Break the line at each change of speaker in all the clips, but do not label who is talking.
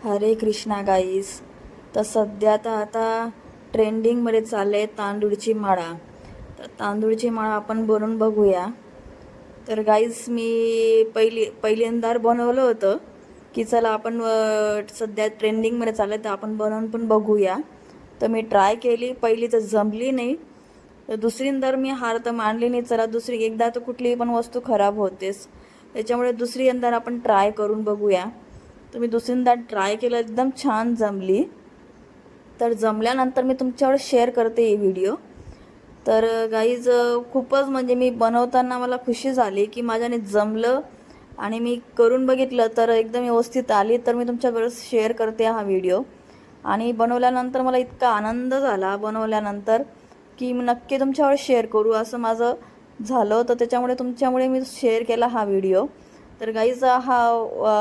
हरे कृष्णा गाईस. तर सध्या तर आता ट्रेंडिंगमध्ये चालले आहे तांदूळची माळा. तर तांदूळची माळा आपण बनवून बघूया. तर गाईस मी पहिल्यांदा बनवलं होतं की चला आपण सध्या ट्रेंडिंगमध्ये चाललं आहे तर आपण बनवून पण बघूया. तर मी ट्राय केली, पहिली तर जमली नाही, तर दुसरींदा मी हार तर मानली नाही. चला दुसरी एकदा तर कुठलीही पण वस्तू खराब होतेच, त्याच्यामुळे दुसरी यंदा आपण ट्राय करून बघूया. तर मी दुसरींदा ट्राय केलं, एकदम छान जमली. तर जमल्यानंतर मी तुमच्यावर शेअर करते ही व्हिडिओ. तर गाईज खूपच म्हणजे मी बनवताना मला खुशी झाली की माझ्याने जमलं आणि मी करून बघितलं तर एकदम व्यवस्थित आली. तर मी तुमच्याबरोबर शेअर करते हा व्हिडिओ. आणि बनवल्यानंतर मला इतका आनंद झाला बनवल्यानंतर की मी नक्की तुमच्यावर शेअर करू असं माझं झालं होतं. त्याच्यामुळे तुमच्यामुळे मी शेअर केला हा व्हिडिओ. तर गाईज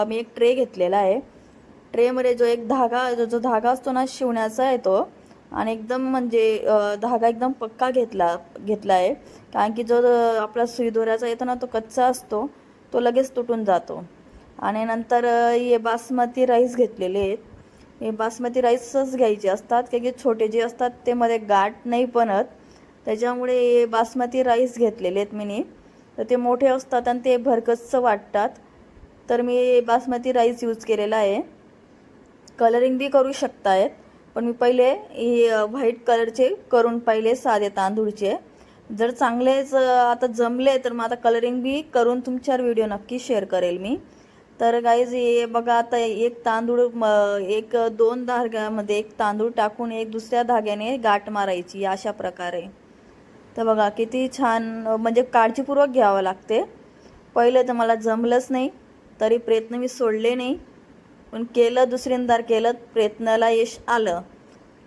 मी एक ट्रे घेतलेला आहे. ट्रेमध्ये जो एक धागा जो धागा असतो ना शिवण्याचा आहे तो, आणि एकदम म्हणजे धागा एकदम पक्का घेतला आहे. कारण की जो आपला सुई दोऱ्याचा येतो ना तो कच्चा असतो, तो लगेच तुटून जातो. आणि नंतर हे बासमती राईस घेतलेले आहेत. हे बासमती राईसच घ्यायचे असतात कारण की छोटे जे असतात ते मध्ये गाठ नाही बनत, त्याच्यामुळे हे बासमती राईस घेतलेले आहेत मी. तर ते मोठे असतात आणि ते भरकच्च वाटतात. तर मी बासमती राईस यूज केलेला आहे. कलरिंग बी करू शकतायत, पण मी पहिले व्हाईट कलरचे करून पाहिले साधे तांदूळचे. जर चांगलेच आता जमले तर मग आता कलरिंग बी करून तुमच्यावर व्हिडिओ नक्की शेअर करेल मी. तर गाईज हे बघा, आता एक तांदूळ एक दोन धाग्यामध्ये एक तांदूळ टाकून एक दुसऱ्या धाग्याने गाठ मारायची अशा प्रकारे. तर बघा किती छान, म्हणजे काळजीपूर्वक घ्यावं लागते. पहिले तर मला जमलंच नाही, तरी प्रयत्न मी सोडले नाही, पण केलं, दुसऱ्यांदा केलं, प्रयत्नाला यश आलं.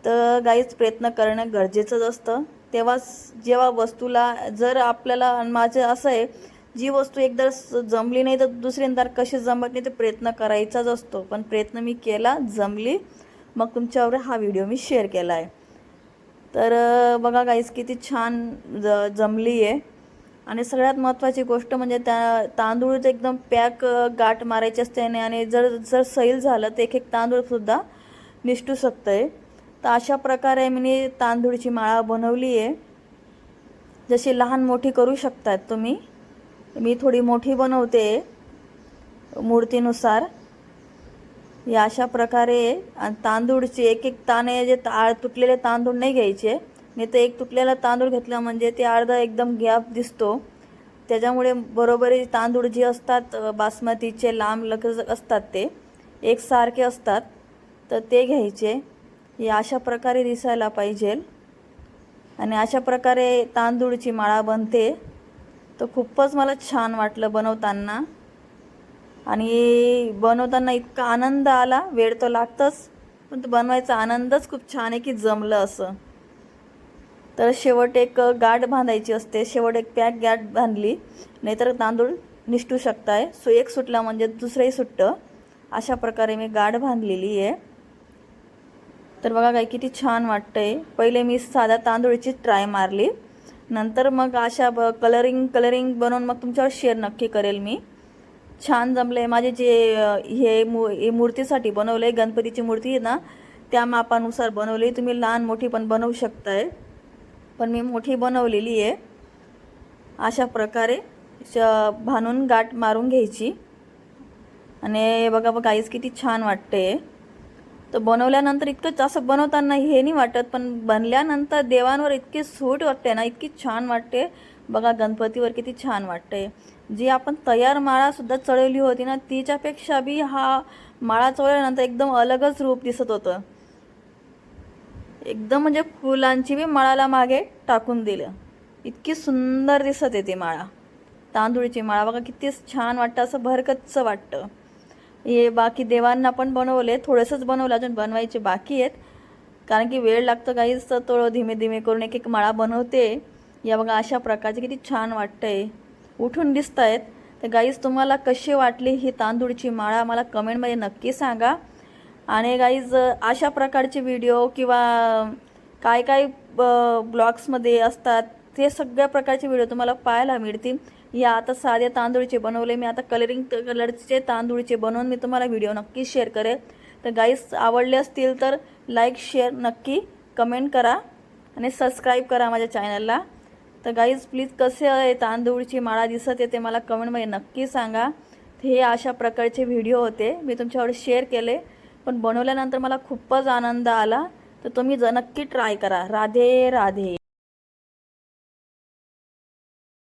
तर गाईच प्रयत्न करणं गरजेचंच असतं. तेव्हाच जेव्हा वस्तूला जर आपल्याला, माझं असं आहे, जी वस्तू एकदा जमली नाही तर दुसऱ्यांदा कशी जमत नाही, तर प्रयत्न करायचाच असतो. पण प्रयत्न मी केला, जमली, मग तुमच्यावर हा व्हिडिओ मी शेअर केला आहे. तर बघा गाईस किती छान जमली आहे. आणि सगळ्यात महत्त्वाची गोष्ट म्हणजे त्या तांदूळ एकदम पॅक गाठ मारायची असते. आणि जर जर सैल झालं तर एक एक तांदूळसुद्धा निसटू शकतं आहे. तर अशा प्रकारे मी तांदूळची माळा बनवली आहे. जशी लहान मोठी करू शकतात तुम्ही. मी थोडी मोठी बनवते मूर्तीनुसार. या अशा प्रकारे. आणि तांदूळचे एक एक ताने जे तुटलेले तांदूळ नाही घ्यायचे, नाही तर एक तुटलेला तांदूळ घेतला म्हणजे ते अर्धा एकदम गॅप दिसतो. त्याच्यामुळे बरोबर तांदूळ जे असतात बासमतीचे लांब लचक असतात ते एकसारखे असतात, तर ते घ्यायचे. हे अशा प्रकारे दिसायला पाहिजे. आणि अशा प्रकारे तांदूळची माळा बनते. तर खूपच मला छान वाटलं बनवताना. आणि बनवताना इतका आनंद आला. वेळ तर लागतंच, पण तो बनवायचा आनंदच खूप छान आहे की जमलं असं. तर शेवट एक गाठ बांधायची असते. शेवट एक पॅक गाठ बांधली, नाहीतर तांदूळ निसटू शकताय. एक सुटला म्हणजे दुसरंही सुटतं. अशा प्रकारे मी गाठ बांधलेली आहे. तर बघा काय किती छान वाटतंय. पहिले मी साध्या तांदूळची ट्राय मारली, नंतर मग अशा कलरिंग बनवून मग तुमच्यावर शेअर नक्की करेल मी. छान जमले माझे. जे हे मूर्तीसाठी बनवलं आहे, गणपतीची मूर्ती आहे ना, त्या मापानुसार बनवली. तुम्ही लहान मोठी पण बनवू शकताय, पण मी मोठी बनवलेली आहे. अशा प्रकारे बांधून गाठ मारून घ्यायची. आणि बघा काहीच किती छान वाटते. तर बनवल्यानंतर इतकं असं बनवताना हे नाही वाटत, पण बनल्यानंतर देवांवर इतकी सूट वाटते ना, इतकी छान वाटते. बघा गणपतीवर किती छान वाटते. जी आपण तयार माळासुद्धा चढवली होती ना, तिच्यापेक्षा बी हा माळा चढवल्यानंतर एकदम अलगच रूप दिसत होतं. एकदम म्हणजे फुलांची बी माळाला मागे टाकून दिलं, इतकी सुंदर दिसत आहे ती माळा. तांदूळची माळा बघा किती छान वाटतं, असं भरकच्च वाटतं. हे बाकी देवांना पण बनवले, थोडंसंच बनवलं, अजून बनवायचे बाकी आहेत. कारण की वेळ लागतो काहीच, तर तो धीमे धीमे करून एक एक माळा बनवते. या बघा अशा प्रकारचे किती छान वाटतंय, उठून दिसत आहेत. तर गाईज तुम्हाला कशी वाटली ही तांदूळची माळा मला कमेंटमध्ये नक्की सांगा. आणि गाईज अशा प्रकारचे व्हिडिओ किंवा काय काय ब्लॉग्समध्ये असतात, ते सगळ्या प्रकारचे व्हिडिओ तुम्हाला पाहायला मिळतील. या आता साध्या तांदूळचे बनवले मी, आता कलरचे तांदूळचे बनवून मी तुम्हाला व्हिडिओ नक्की शेअर करेल. तर गाईस आवडले असतील तर लाईक शेअर नक्की कमेंट करा आणि सबस्क्राईब करा माझ्या चॅनलला. तर गाईज प्लीज कसे आहे तांदूळची माळा दिसत आहे ते मला कमेंटमध्ये नक्की सांगा. हे अशा प्रकारचे व्हिडिओ होते मी तुमच्यावर शेअर केले, पण बनवल्यानंतर मला खूपच आनंद आला. तर तुम्ही नक्की ट्राय करा. राधे राधे.